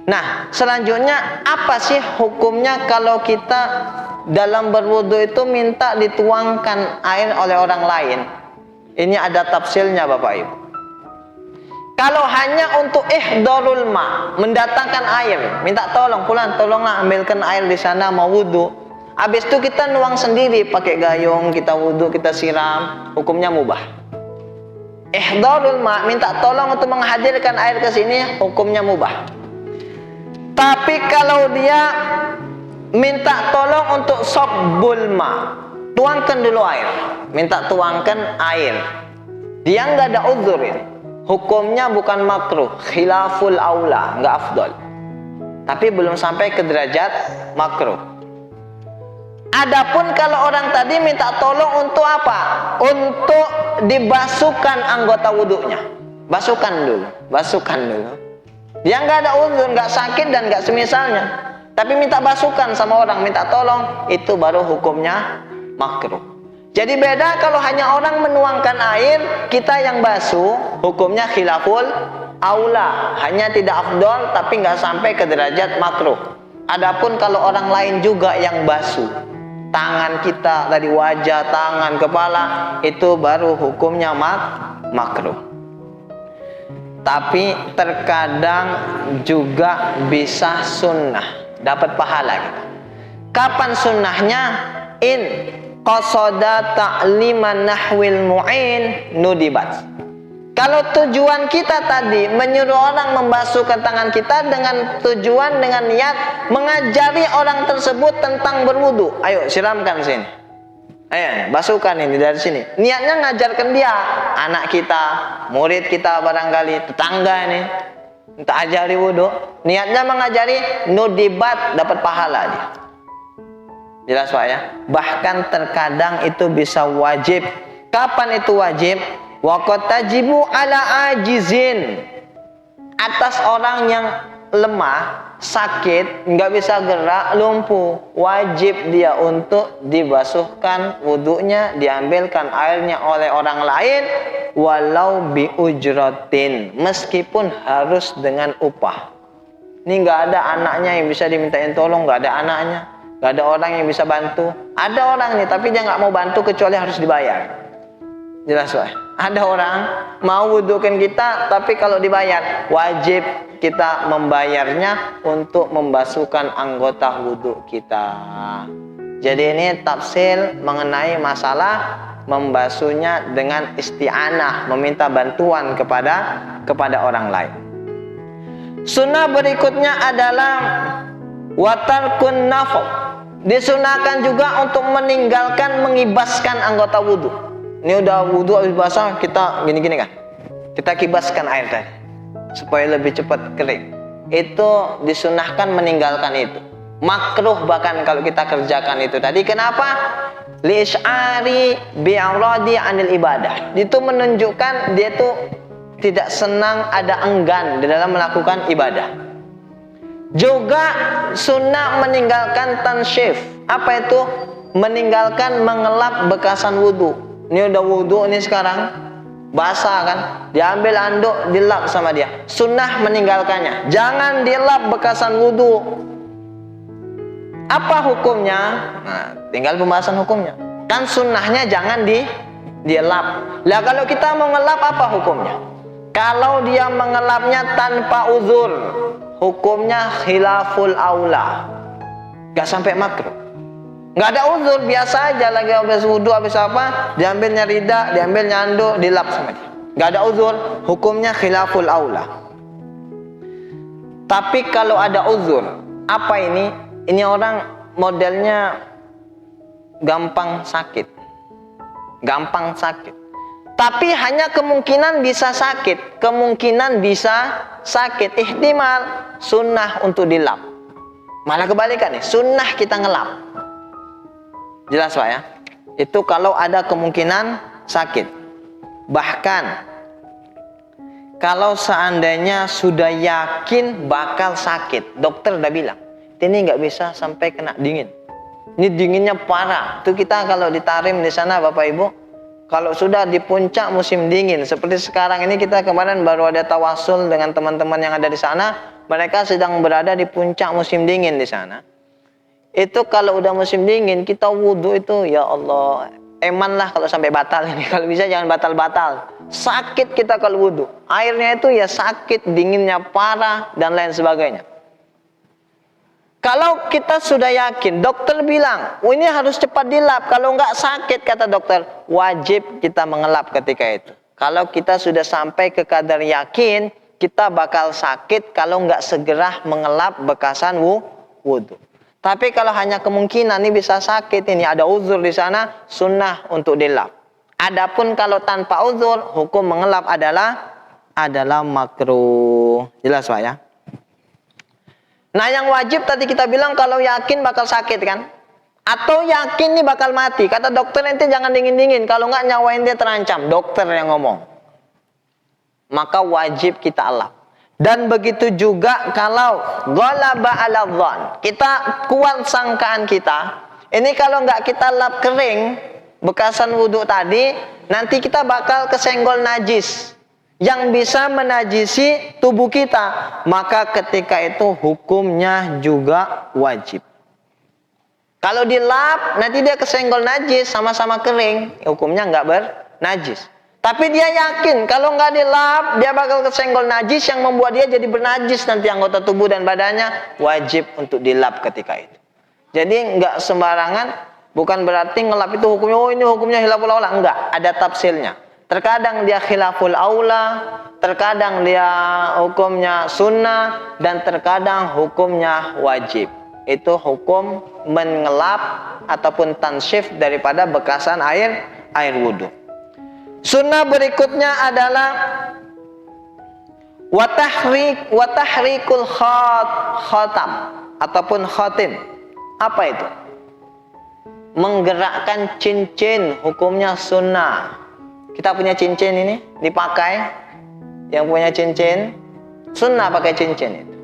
Nah, selanjutnya apa sih hukumnya kalau kita dalam berwudu itu minta dituangkan air oleh orang lain? Ini ada tafsirnya Bapak Ibu. Kalau hanya untuk ihdarul ma, mendatangkan air, minta tolong fulan, tolonglah ambilkan air di sana mau wudu. Habis itu kita nuang sendiri pakai gayung, kita wudu, kita siram, hukumnya mubah. Ihdarul ma, minta tolong untuk menghadirkan air ke sini, hukumnya mubah. Tapi kalau dia minta tolong untuk sobbul ma, tuangkan dulu air, minta tuangkan air, dia nggak ada uzur ini, hukumnya bukan makruh, khilaful aula, nggak afdol, tapi belum sampai ke derajat makruh. Adapun kalau orang tadi minta tolong untuk apa? Untuk dibasuhkan anggota wudhunya, basuhkan dulu. Dia nggak ada uzur, nggak sakit dan nggak semisalnya, tapi minta basuhkan sama orang, minta tolong, itu baru hukumnya makruh. Jadi beda kalau hanya orang menuangkan air, kita yang basuh, hukumnya khilaful aula, hanya tidak afdol tapi nggak sampai ke derajat makruh. Adapun kalau orang lain juga yang basuh tangan kita dari wajah, tangan, kepala, itu baru hukumnya makruh. Tapi terkadang juga bisa sunnah, dapat pahala kita. Kapan sunnahnya? In qasada ta'liman nahwil mu'in nudibat. Kalau tujuan kita tadi menyuruh orang membasuhkan tangan kita dengan tujuan, dengan niat mengajari orang tersebut tentang berwudu, ayo siramkan sini, ayo basuhkan ini dari sini. Niatnya ngajarkan dia, anak kita, murid kita barangkali, tetangga ini, kita ajari wudu. Niatnya mengajari, nudibat, dapat pahala dia. Jelas Pak ya? Bahkan terkadang itu bisa wajib. Kapan itu wajib? Waqad tajibu ala ajizin, atas orang yang lemah, sakit, nggak bisa gerak, lumpuh, wajib dia untuk dibasuhkan wudunya, diambilkan airnya oleh orang lain, walau bi ujratin, meskipun harus dengan upah. Ini nggak ada anaknya yang bisa dimintain tolong, nggak ada anaknya, nggak ada orang yang bisa bantu. Ada orang nih, tapi dia nggak mau bantu kecuali harus dibayar. Jelas Pak? Ada orang mau wudukan kita, tapi kalau dibayar, wajib kita membayarnya untuk membasuhkan anggota wudhu kita. Jadi ini tafsir mengenai masalah membasuhnya dengan isti'anah, meminta bantuan kepada orang lain. Sunnah berikutnya adalah watarkun nafq. Disunahkan juga untuk meninggalkan mengibaskan anggota wudhu. Ini udah wudhu habis basah, kita gini-gini kan, kita kibaskan air tadi supaya lebih cepat kering. Itu disunahkan meninggalkan itu. Makruh bahkan kalau kita kerjakan itu tadi. Kenapa? Li'ish'ari bi'aradi anil ibadah. Itu menunjukkan dia tuh tidak senang, ada enggan di dalam melakukan ibadah. Juga sunnah meninggalkan tansyif. Apa itu? Meninggalkan mengelap bekasan wudhu. Ini udah wudhu ini sekarang, basah kan, diambil anduk, dilap sama dia. Sunnah meninggalkannya. Jangan dilap bekasan wudhu. Apa hukumnya? Nah, tinggal pembahasan hukumnya. Kan sunnahnya jangan dilap. Lah kalau kita mau ngelap, apa hukumnya? Kalau dia mengelapnya tanpa uzur, hukumnya khilaful aula, gak sampai makruh. Nggak ada uzur, biasa aja lagi habis wudhu, habis apa, diambilnya rida, diambilnya anduk, dilap sama dia. Nggak ada uzur, hukumnya khilaful aula. Tapi kalau ada uzur, apa ini? Ini orang modelnya gampang sakit. Tapi hanya kemungkinan bisa sakit, ihtimal sunnah untuk dilap. Malah kebalikan nih, sunnah kita ngelap. Jelas Pak ya? Itu kalau ada kemungkinan sakit. Bahkan kalau seandainya sudah yakin bakal sakit, dokter udah bilang, ini nggak bisa sampai kena dingin. Ini dinginnya parah. Itu kita kalau ditarim di sana Bapak Ibu, kalau sudah di puncak musim dingin, seperti sekarang ini kita kemarin baru ada tawasul dengan teman-teman yang ada di sana, mereka sedang berada di puncak musim dingin di sana. Itu kalau udah musim dingin, kita wudhu itu, ya Allah, eman lah kalau sampai batal ini. Kalau bisa jangan batal-batal. Sakit kita kalau wudhu. Airnya itu ya sakit, dinginnya parah, dan lain sebagainya. Kalau kita sudah yakin, dokter bilang, oh ini harus cepat dilap. Kalau nggak sakit, kata dokter, wajib kita mengelap ketika itu. Kalau kita sudah sampai ke kadar yakin, kita bakal sakit kalau nggak segera mengelap bekasan wudhu. Tapi kalau hanya kemungkinan ini bisa sakit, ini ada uzur di sana, sunnah untuk dilap. Adapun kalau tanpa uzur, hukum mengelap adalah makruh. Jelas Pak ya? Nah yang wajib tadi kita bilang kalau yakin bakal sakit kan? Atau yakin nih bakal mati. Kata dokter nanti jangan dingin-dingin. Kalau nggak nyawa ente terancam. Dokter yang ngomong. Maka wajib kita elap. Dan begitu juga kalau ghalaba ala dhann. Kita kuat sangkaan kita. Ini kalau nggak kita lap kering bekasan wudhu tadi, nanti kita bakal kesenggol najis yang bisa menajisi tubuh kita, maka ketika itu hukumnya juga wajib. Kalau dilap, nanti dia kesenggol najis, sama-sama kering, hukumnya nggak bernajis. Tapi dia yakin, kalau nggak dilap, dia bakal kesenggol najis yang membuat dia jadi bernajis nanti anggota tubuh dan badannya, wajib untuk dilap ketika itu. Jadi nggak sembarangan, bukan berarti ngelap itu hukumnya, oh ini hukumnya khilaful aula, enggak, ada tafsirnya. Terkadang dia khilaful aula, terkadang dia hukumnya sunnah, dan terkadang hukumnya wajib. Itu hukum mengelap ataupun tansyif daripada bekasan air wudhu. Sunnah berikutnya adalah watahrikul khatam ataupun khatim. Apa itu? Menggerakkan cincin, hukumnya sunnah. Kita punya cincin ini dipakai, yang punya cincin sunnah pakai cincin itu.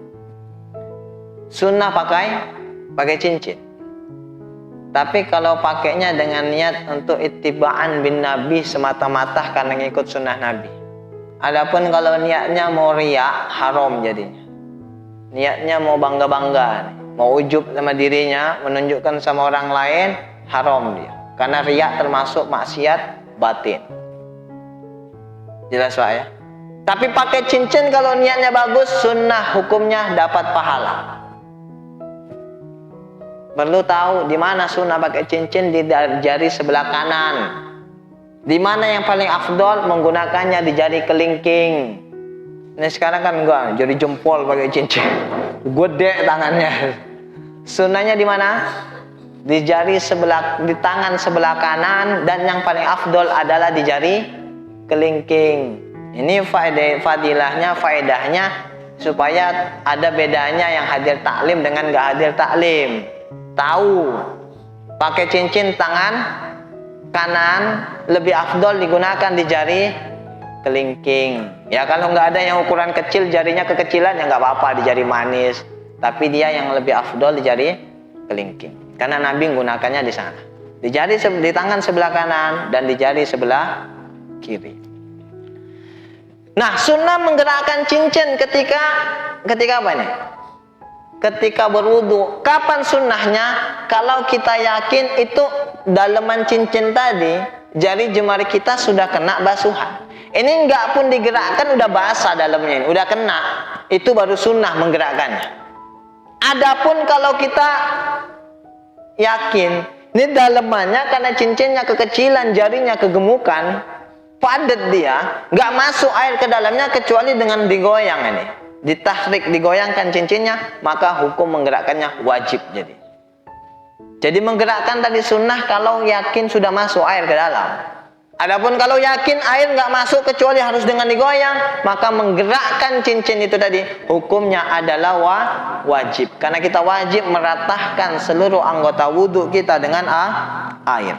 Sunnah pakai cincin. Tapi kalau pakainya dengan niat untuk ittiba'an bin Nabi semata-mata karena ngikut sunnah Nabi. Adapun kalau niatnya mau riya, haram jadinya. Niatnya mau bangga-bangga, mau ujub sama dirinya, menunjukkan sama orang lain, haram dia. Karena riya termasuk maksiat batin. Jelas Pak ya? Tapi pakai cincin kalau niatnya bagus, sunnah hukumnya dapat pahala. Perlu tahu di mana sunnah pakai cincin, di jari sebelah kanan. Di mana yang paling afdol menggunakannya di jari kelingking. Ini sekarang kan enggak, jari jempol pakai cincin. Gede tangannya. Sunnahnya di mana? Di tangan sebelah kanan, dan yang paling afdol adalah di jari kelingking. Ini faedahnya supaya ada bedanya yang hadir taklim dengan gak hadir taklim. Tahu pakai cincin tangan kanan lebih afdol digunakan di jari kelingking. Ya kalau nggak ada yang ukuran kecil, jarinya kekecilan, ya nggak apa-apa di jari manis. Tapi dia yang lebih afdol di jari kelingking. Karena Nabi menggunakannya di sana. Di tangan sebelah kanan dan di jari sebelah kiri. Nah, sunnah menggerakkan cincin ketika apa ini? Ketika berwudu. Kapan sunnahnya? Kalau kita yakin itu daleman cincin tadi, jari jemari kita sudah kena basuhan. Ini enggak pun digerakkan udah basah dalamnya ini, udah kena. Itu baru sunnah menggerakkannya. Adapun kalau kita yakin ini dalemannya karena cincinnya kekecilan, jarinya kegemukan, padat dia, nggak masuk air ke dalamnya kecuali dengan digoyang ini, ditahrik, digoyangkan cincinnya, maka hukum menggerakkannya wajib. Jadi menggerakkan tadi sunnah kalau yakin sudah masuk air ke dalam. Adapun kalau yakin air nggak masuk kecuali harus dengan digoyang, maka menggerakkan cincin itu tadi hukumnya adalah wajib. Karena kita wajib meratahkan seluruh anggota wudhu kita dengan air.